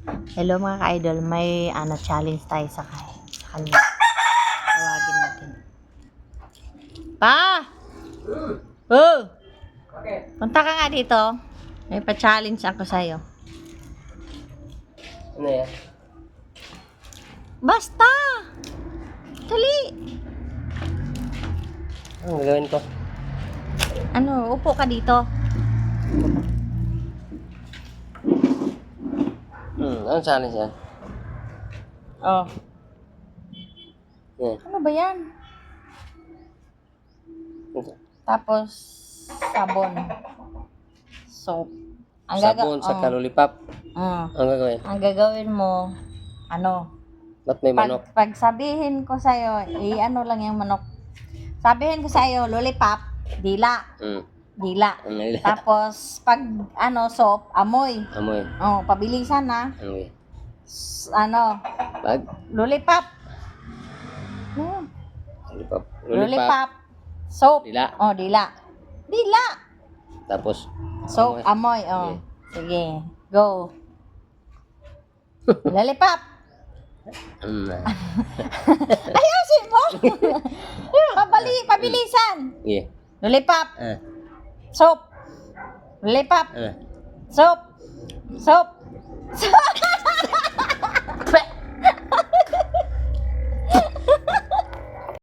Hello mga ka-idol, may challenge tayo sa kanya. Tawagin natin. Pa! Oh! Punta ka nga dito. May pa-challenge ako sa'yo. Ano yan? Basta! Dali! Anong gagawin ko? Upo ka dito. Anong challenge yan? Oh. Yan. Ano ba yan? Tapos, sabon. Soap. Sabon sa kalulipap. Ang gagawin? Ang gagawin mo, Ba't may manok? pag sabihin ko sa'yo, lang yung manok. Sabihin ko sa'yo, lollipop, dila. Dila. Tapos, pag, soap, amoy. Amoy. Oh, pabilisan na. Amoy. Lollipop. Lollipop. Lollipop. Lollipop. Soap. Dila. Oh, dila. Dila. Tapos, Soap, amoy. Oh. Sige. Go. Lollipop. Ayusin mo. Pabilisan. Sige. Lollipop. Soap. Lollipop. Soap. Soap.